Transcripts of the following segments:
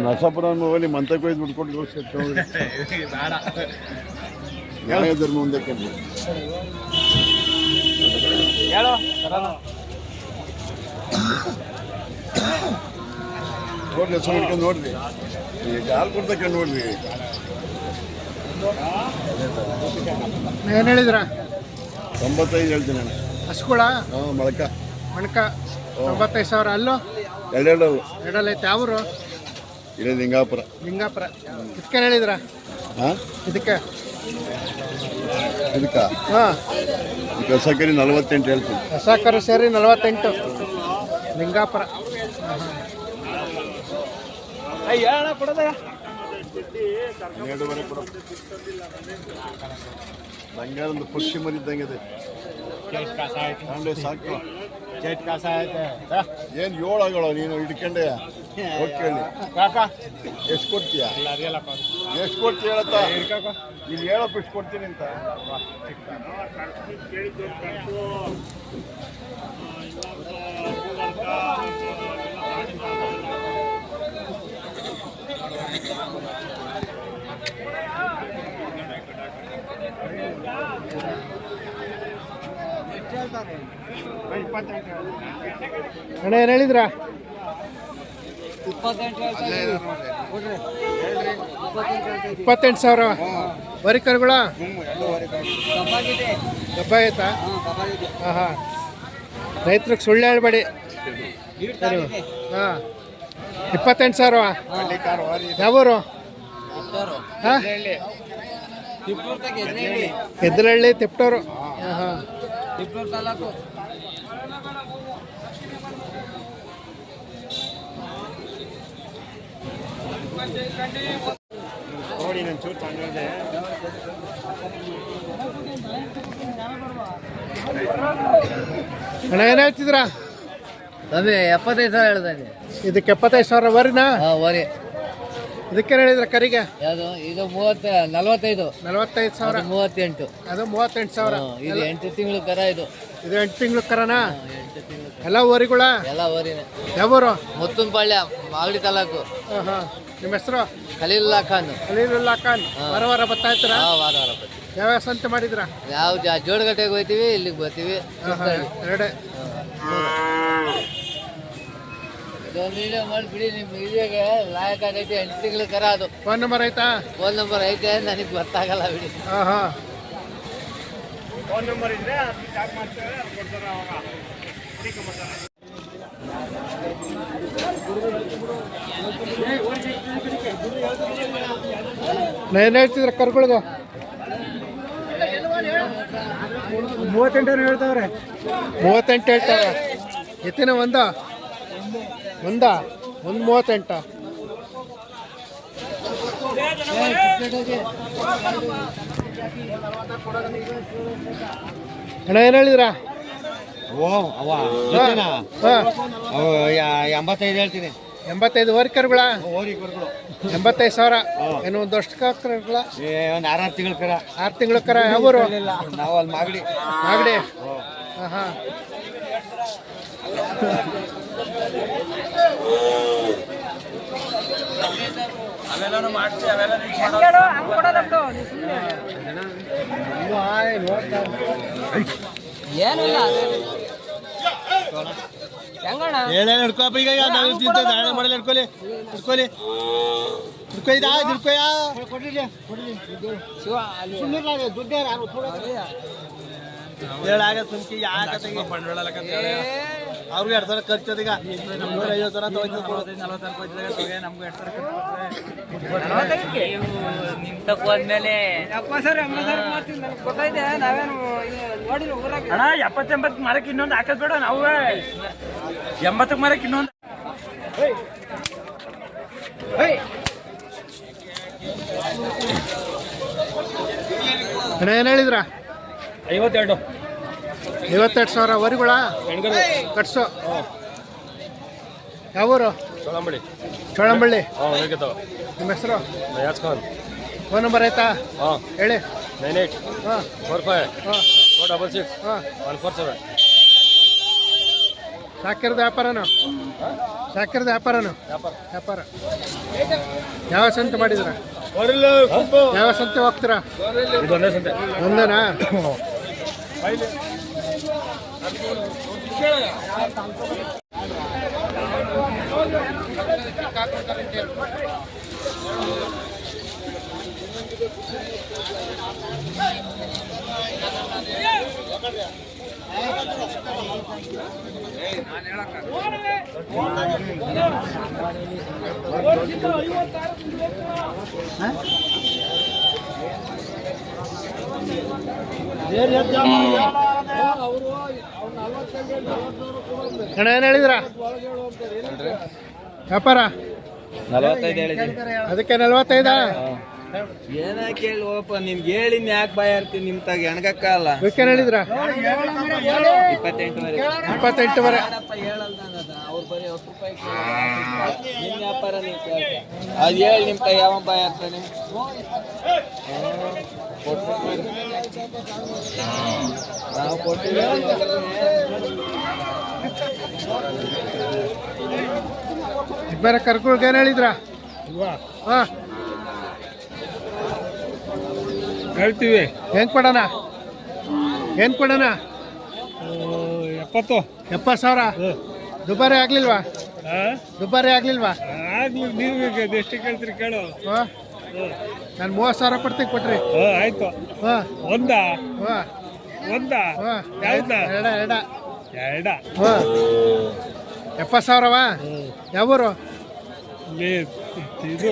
ನರಸಾಪುರ ಹೋಗಿ ಮಂತಕ್ಕೆ ಹೋಗಿ ದುಡ್ಡು ಕೊಟ್ಟು ನ್ಯಾಯ ಧರ್ಮ ಮುಂದಕ್ಕೆ ನೋಡ್ರಿ ಹೆಸರು ಹಿಡ್ಕೊಂಡು ನೋಡ್ರಿ ಈಗ ಹಾಲು ಕೊಡ್ತಕ್ಕ ನೋಡ್ರಿ. ಏನು ಹೇಳಿದ್ರ? 95 ಹೇಳ್ತೀನಿ ಅಣ್ಣ. ಹಸುಗಳ ಮೊಳಕ 95,000. ಅಲ್ಲೂ ಎರಡಲ್ಲ ಐತೆ. ಯಾವರು? ಇಲ್ಲೇ ಲಿಂಗಾಪುರ. ಇದಕ್ಕೇನು ಹೇಳಿದ್ರ? ಇದಕ್ಕೆ ಹಾಂ ಹೊಸಕರಿ 48 ಹೇಳ್ತೀನಿ. ಹೊಸಕರು ಸೇರಿ 48 ಲಿಂಗಾಪುರ. ಬಂಗಾರೊಂದು ಪಕ್ಷಿ ಮರಿದ್ದಂಗೆ ಇದೆ. ಸಾಕು ಏನು 7 ಆಗೋಳ ನೀನು ಹಿಡ್ಕೊಂಡೆ ಕೇಳಿ. ಎಷ್ಟು ಕೊಡ್ತೀಯ? ಎಷ್ಟು ಕೊಡ್ತೀಯ ಹೇಳತ್ತ? ಇಲ್ಲಿ ಹೇಳಪ್ಪ ಎಷ್ಟು ಕೊಡ್ತೀನಿ ಅಂತ. ಅಣ್ಣ ಏನು ಹೇಳಿದ್ರ? 28,000 ವರಿಕರುಗಳ ಡಬ್ಬ ಆಯ್ತಾ? ಹಾಂ ಹಾಂ. ರೈತರಿಗೆ ಸುಳ್ಳು ಹೇಳ್ಬೇಡಿ. ಹಾಂ 28,000. ಯಾವೂರು? ಹಾಂ ಎದ್ರಹಳ್ಳಿ ತಿಪ್ಟೂರು. ಹಾಂ ಹಾಂ. ಅಣ್ಣ ಏನು ಹೇಳ್ತಿದ್ರ? 75,000 ಹೇಳ್ತಾ ಇದ್ದೆ. ಇದಕ್ಕೆ 75,000 ವರಿನಾ? ವರಿ. ಇದಕ್ಕೇನು ಹೇಳಿದ್ರ ಕರಿಗೆ? ಯಾವುದು ಇದು? 45,000. 38,000. ಅದು 38,000. ಇದು 8 ತಿಂಗಳು ಕರ. ಇದು 8 ತಿಂಗಳು ಕರನಾ? 8 ತಿಂಗಳು ಎಲ್ಲ ಊರಿಗಳ? ಎಲ್ಲ ಊರಿನ. ಯಾವೂರು? ಮುತ್ತುನಪಾಳ್ಯ, ಮಾಗಡಿ ತಾಲೂಕು. ಹಾಂ ಹಾಂ. ನಿಮ್ಮ ಹೆಸರು? ಖಲೀಲುಲ್ಲಾ ಖಾನ್. ವಾರ ವಾರ ಬರ್ತಾ ಇರ್ತೀರಾ? ವಾರ ಬರ್ತೀವಿ. ಯಾವ್ಯಾವ ಸಂತೆ ಮಾಡಿದ್ರ? ನಾವು ಜೋಡಗಟ್ಟೆಗೆ ಹೋಗ್ತೀವಿ, ಇಲ್ಲಿಗೆ ಬರ್ತೀವಿ. ಎರಡೇ ಇದೊಂದು ವಿಡಿಯೋ ಮಾಡಿಬಿಡಿ. ನಿಮ್ಮ ವಿಡಿಯೋಗೆ ಲಾಯಕ್ ಆಗೈತೆ. 8 ತಿಂಗಳು ಕರ. ಅದು ಫೋನ್ ನಂಬರ್ ಐತಾ? ಫೋನ್ ನಂಬರ್ ಐತೆ, ನನಗೆ ಗೊತ್ತಾಗಲ್ಲ ಬಿಡಿ. ಹಾಂ ಹಾಂ. ಫೋನ್ ನಂಬರ್ ಇದ್ರೆ ಏನು ಹೇಳ್ತಿದ್ರ ಕರ್ಕೊಳ್ದು? 38 ಹೇಳ್ತಾವ್ರೆ. 38 ಹೇಳ್ತಾವ್ರೆ. ಎತ್ತಿನ ಒಂದು 38. ಅಣ್ಣ ಏನು ಹೇಳಿದ್ರ? 85 ಹೇಳ್ತೀನಿ. 85 ವರ್ಕರ್ಗಳ? 85,000. ಏನು ಒಂದು ವರ್ಷ ಕರ್ಗಳ? ಒಂದು 6 ತಿಂಗಳು ಕರ. 6 ತಿಂಗಳು ಕರ. ಯಾವೂರು? ನಾವು ಅಲ್ಲಿ ಮಾಗಡಿ. ಹಾಂ ಹಾಂ. ಏನಿಲ್ಲ ಹಿಡ್ಕೊಪ್ಪ. ಈಗ ನಾಳೆ ಮಾಡಲ್ಲ. ಹಿಡ್ಕೊಳ್ಳಿ ಅವ್ರಿಗೆ 2,000 ಖರ್ಚದೀಗ. 150,000 ಹೋದ್ಮೇಲೆ 70-80 ಮರಕ್ಕೆ ಇನ್ನೊಂದು ಹಾಕದ್ ಬೇಡ. ನಾವು 80 ಮರಕ್ಕೆ ಇನ್ನೊಂದು. ಅಣ್ಣ ಏನು ಹೇಳಿದ್ರ? 52,000 ವರಿಗಳ ಕಟ್ಸು. ಯಾವೂರು? ಚೋಳಂಬಳ್ಳಿ. ನಿಮ್ಮ ಹೆಸರು? ಫೋನ್ ನಂಬರ್ ಆಯ್ತಾ? ಹೇಳಿ. 98 ಹಾಂ 45 ಹಾಂ 466 ಹಾಂ. 147. ಸಾಕಿರದ ವ್ಯಾಪಾರನೋ ಸಾಕಿರದ ವ್ಯಾಪಾರನೋ ವ್ಯಾಪಾರ ಯಾವ ಸಂತೆ ಮಾಡಿದ್ರ ಯಾವ ಸಂತೆ ಹೋಗ್ತೀರಾ ಒಂದೇನಾ ಅಣ್ಣ ಏನು ಹೇಳಿದ್ರ ವ್ಯಾಪಾರ 45 ಹೇಳಿದ್ದೀನಿ. ಅದಕ್ಕೆ 45 ಏನ ಕೇಳಿ ಹೋಗಪ್ಪ ನಿಮ್ಗೆ ಹೇಳಿ ಯಾಕೆ ಭಯ ಇರ್ತೀನಿ ನಿಮ್ ತಾಗ ಎಣಗಕ್ಕಲ್ಲ. ಅದಕ್ಕೆ ಹೇಳಿದ್ರ 28 28ವರೆ ಅವ್ರು ಬರೀ 10 ರೂಪಾಯಿ ನಿಮ್ ವ್ಯಾಪಾರ ನೀವು ಕೇಳ್ತ ಅದು ಹೇಳಿ ನಿಮ್ ತಾಗ ಯಾವ ಭಯ ಇರ್ತಾನೆ. ನಾವು ಕೊಟ್ಟಿಲ್ಲ ಬೇರೆ ಕರ್ಕೊಳ್ಗೆ ಏನು ಹೇಳಿದ್ರ ಹಾಂ ಹೇಳ್ತೀವಿ. ಹೆಂಗೆ ಕೊಡೋಣ ಏನು ಕೊಡೋಣ 70,000 ದುಬಾರಿ ಆಗ್ಲಿಲ್ವಾ ದುಬಾರಿ ಆಗ್ಲಿಲ್ವಾ ಆಗ್ಲಿ ನೀವು ಎಷ್ಟು ಕೇಳ್ತೀರಿ ಕೇಳು. ಹಾಂ ನಾನು 30,000 ಕೊಡ್ತೀನಿ ಕೊಟ್ರಿ ಆಯ್ತು. ಹಾಂ ಒಂದ ಹಾಂ ಒಂದ ಹಾಂ ಯಾವ್ದ ಎರಡ ಎರಡ ಹಾಂ 70,000 ಯಾವೂರು ಇದು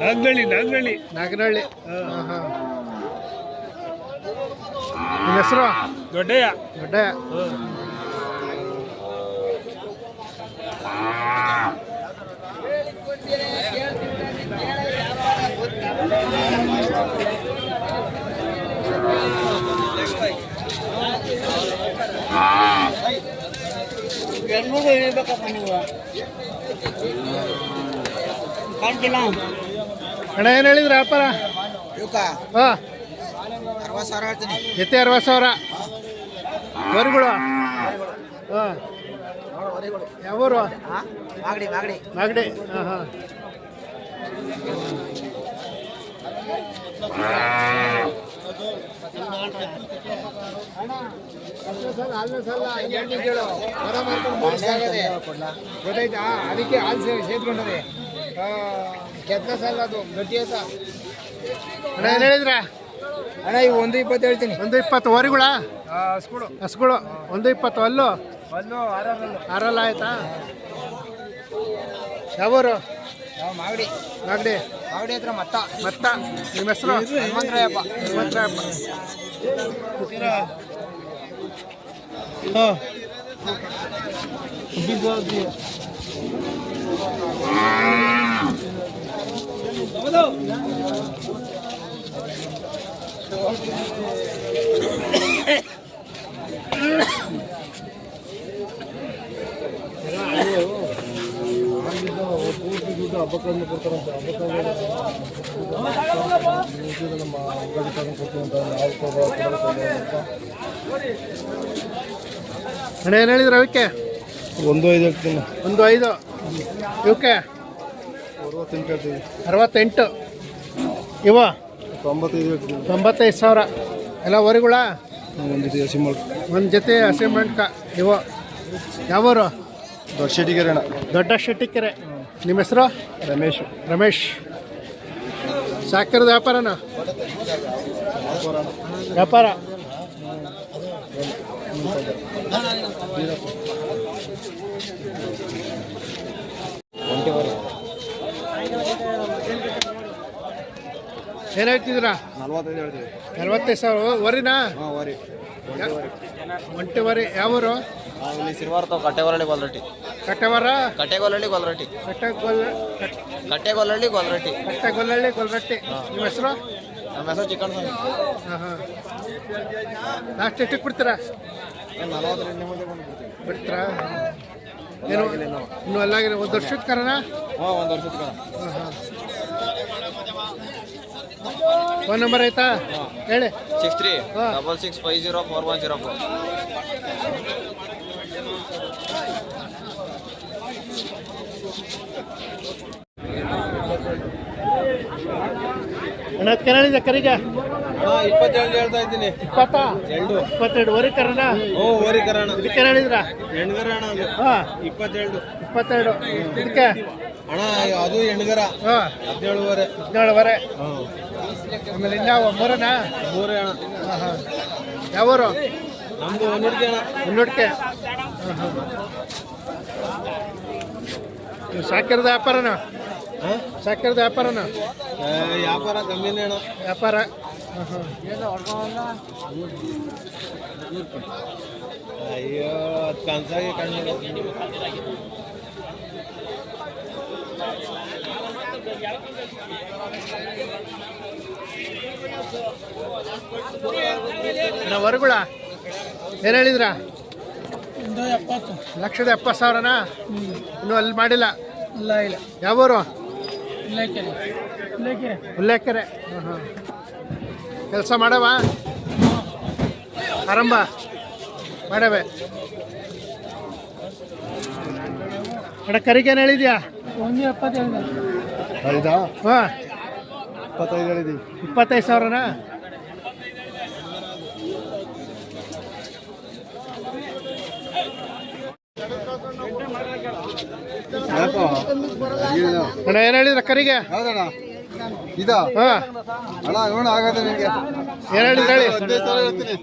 ನಾಗನಹಳ್ಳಿ ನಾಗನಹಳ್ಳಿ ಹಾಂ ಹಾಂ ನಿಮ್ಮ ಹೆಸರು ದೊಡ್ಡಯ್ಯ. ದೊಡ್ಡಯ್ಯ ಅಣ್ಣ ಏನು ಹೇಳಿದ್ರ ವ್ಯಾಪಾರ ಹಾಂ ಜೊತೆ 60,000 ವರಿಗಳು ಹಾಂ ಯಾವೂರು ಮಾಗಡಿ ಹಾಂ ಹಾಂ ಗೊತ್ತಾಯ್ತಾ ಅದಕ್ಕೆ ಹಾಲು ಸೇರ್ಕೊಂಡದೆ ಕೆತ್ತ ಸಲ ಅದು ಗಟ್ಟಿ ಆಯ್ತ ಅಣ್ಣ ಏನು ಹೇಳಿದ್ರ ಅಣ್ಣ ಈಗ 120 ಹೇಳ್ತೀನಿ. 120 ವರಿಗಳ ಹಸ್ಗಳು 120 ಅಲ್ಲು ಆರಲ್ಲ ಆಯ್ತಾ ಯಾವೂರು ಮಾಗಡಿ ಮಾಗಡಿ ಹತ್ರ ಮತ್ತ ನಿಮ್ಮ ಹೆಸರು ಹನುಮಂತರಾಯಪ್ಪ. ಹಾಂ ಹಬ್ಬಕ್ಕನ್ನು ಕೊಡ್ತಾರಂತೆ ನಮ್ಮ ಅಂಗಡಿ ತಗೊಂಡು ಅಣ್ಣ ಏನು ಹೇಳಿದ್ರು ಅವಕ್ಕೆ 1.5 ಹೇಳ್ತೀನಿ. 1.5 ಇವಕ್ಕೆ 68 ಹೇಳ್ತೀವಿ. 68 ಇವ 95 ಹೇಳ್ತೀನಿ. 95,000 ಎಲ್ಲ ವರಿಗಳ ಒಂದು ಜೊತೆ ಹಸಿಮಳ್ ಒಂದು ಜೊತೆ ಹಸಿಮೆಣ್ಕ ಇವು ಯಾವೂರು ದೊಡ್ಡ ಶೆಟ್ಟಿಗೆರೆ ಅಣ್ಣ. ದೊಡ್ಡ ಶೆಟ್ಟಿಕೆರೆ. ನಿಮ್ಮ ಹೆಸರು ರಮೇಶ್ ಸಾಕಿರದ ವ್ಯಾಪಾರನ ವ್ಯಾಪಾರ ಏನು ಹೇಳ್ತಿದ್ದೀರಾ 45 ಹೇಳ್ತೀವಿ. 45,000 ವರಿನಾ ಒಂಟಿವರಿ ಯಾವೂರು ಸಿರ್ವಾರ್ತ ಕಟ್ಟೆಗೊಲ್ಲಳ್ಳಿ ಗೊಲ್ರಟ್ಟಿ ಕಟ್ಟೆವರ ಕಟ್ಟೆಗೊಲ್ಲಳ್ಳಿ ಗೊಲ್ರಟ್ಟಿ ಕಟ್ಟೆಗೊಲ್ಲಳ್ಳಿ ಗೊಲ್ರಟ್ಟಿ ನಿಮ್ಮ ಹೆಸರು ನಮ್ಮ ಹೆಸರು ಚಿಕನ್ ಸ್ವಾಮಿ. ಹಾಂ ಹಾಂ ಲಾಸ್ಟ್ ಎಷ್ಟಕ್ಕೆ ಬಿಡ್ತೀರಾ 40 ಬಿಡ್ತೀರಾ ಏನು ಇನ್ನೂ ಅಲ್ಲಾಗಿದೆ 1 ವರ್ಷದ ಕರನಾ ಹಾಂ 1 ವರ್ಷದ ಕರ. ಹಾಂ ಹಾಂ ಫೋನ್ ನಂಬರ್ ಆಯ್ತಾ ಹೇಳಿ 63 66504104. ಅಣ್ಣ ಅದಕ್ಕೆ ಹೇಳಿದೆ ಕರಿಗೆ 22 ಹೇಳ್ತಾ ಇದ್ದೀನಿ. 22 ವರಿ ಕರಣ ಓರಿ ಕರಾಣ ಇದಕ್ಕೆ ಹೇಳಿದ್ರ ಹೆಣ್ಗರ ಅಣ್ಣ ಅದು. ಹಾಂ 22 22 ಇದಕ್ಕೆ ಅಣ್ಣ ಅದು ಹೆಣ್ಗರ ಹಾಂ 17 17ವರೆ ಆಮೇಲೆ ಇನ್ಯಾವ ಮೂರನಾ 3 ಅಣ್ಣ. ಹಾಂ ಹಾಂ ಯಾವೂರು ನಮ್ದು ಒಂದುಡ್ಗೆ ಅಣ್ಣ. ಮುನ್ನೋಡ್ಕೆ ಸಾಕಿರದ ವ್ಯಾಪಾರನ ಹಾಂ ಸಾಕಿರದ ವ್ಯಾಪಾರನ ವ್ಯಾಪಾರ ಕಮ್ಮಿನೇ ಅಣ್ಣ. ವ್ಯಾಪಾರ ಅಯ್ಯೋ ಅದು ಕನ್ಸಾಗಿ ಕಣ್ಣಿಗೆ ಹೊರಗುಳ ಏನು ಹೇಳಿದ್ರ 1,70,000 ಇನ್ನೂ ಅಲ್ಲಿ ಮಾಡಿಲ್ಲ. ಇಲ್ಲ ಇಲ್ಲ ಯಾವೂರು ಇಲ್ಲೇಕೆರೆ ಇಲ್ಲೇಕೆರೆ ಹುಲ್ಲೆಕೆರೆ. ಹಾಂ ಹಾಂ ಕೆಲಸ ಮಾಡವ ಆರಂಭ ಮಾಡವೆ ಅಣ್ಣ ಕರಿಗೆ ಏನು ಹೇಳಿದ್ಯಾ 1,75 ಹೌದಾ ಹಾಂ 25 ಹೇಳಿದ್ದೀವಿ. 25,000 ಅಣ್ಣ ಏನು ಹೇಳಿದ್ರ ಕರಿಗೆ ಹೌದಣ್ಣ ಇದಾ ಹಾಂ ಅಣ್ಣ ನೋಡ ಆಗತ್ತೆ ನಿಮಗೆ. ಏನು ಹೇಳಿದ್ರ ಹೇಳಿ 15,000 ಹೇಳ್ತೀನಿ.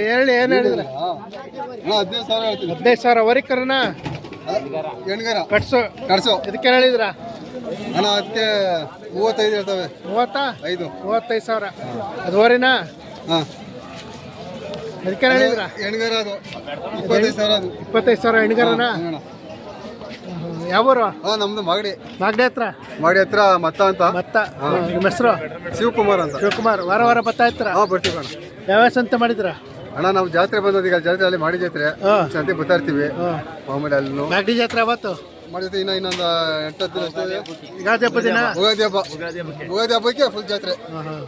ಹೇಳಿ ಏನು ಹೇಳಿದ್ರ ಅಣ್ಣ 15,000 ಹೇಳ್ತೀನಿ. 15,000 ವರಿಕರನ ಹೆಣ್ಗರ ಕಟ್ಸು ಕಡ್ಸು ಇದಕ್ಕೆ ಹೇಳಿದ್ರ ಅಣ್ಣ ಅದಕ್ಕೆ 35 ಹೇಳ್ತವೆ. 35,000 ಅದು ವರಿನಾ ಹಾಂ ಅದಕ್ಕೆ ಹೇಳಿದ್ರ ಹೆಣ್ಗರ ಅದು 25,000 ಅದು. 25,000 ಹೆಣ್ಗರನ ಯಾವೂರು ಹಾಂ ನಮ್ದು ಮಾಗಡಿ ಮಾಗಡಿ ಹತ್ರ ಮಾಗಡಿ ಹತ್ರ ಮತ್ತ ಅಂತ ಮತ್ತ ನಿಮ್ಮ ಹೆಸರು ಶಿವಕುಮಾರ್ ಅಂತ. ಶಿವಕುಮಾರ್ ವಾರ ಬರ್ತಾ ಇರ್ತೀರ ಹಾಂ ಬರ್ತೀವಿ ಅಣ್ಣ. ಯಾವ್ಯಾವ ಸಂತೆ ಮಾಡಿದ್ರ ಅಣ್ಣ ನಾವು ಜಾತ್ರೆ ಬಂದದ್ದು ಈಗ ಜಾತ್ರೆಯಲ್ಲಿ ಮಾಡಿ ಜಾತ್ರೆ ಹಾಂ. ಸಂತೆ ಬರ್ತಾ ಇರ್ತೀವಿ ಹಾಂ ಮಾಮೂಲಿ ಅಲ್ಲೂ ಮಾಗಡಿ ಜಾತ್ರೆ ಅವತ್ತು ಮಾಡಿದ್ರೆ ಇನ್ನೊಂದು 8-10 ದಿನ ಅಷ್ಟೇ. ಯುಗಾದಿ ಹಬ್ಬ ದಿನ ಉಗಾದಿ ಹಬ್ಬ ಉಗಾದಿ ಹಬ್ಬಕ್ಕೆ ಫುಲ್ ಜಾತ್ರೆ. ಹಾಂ ಹಾಂ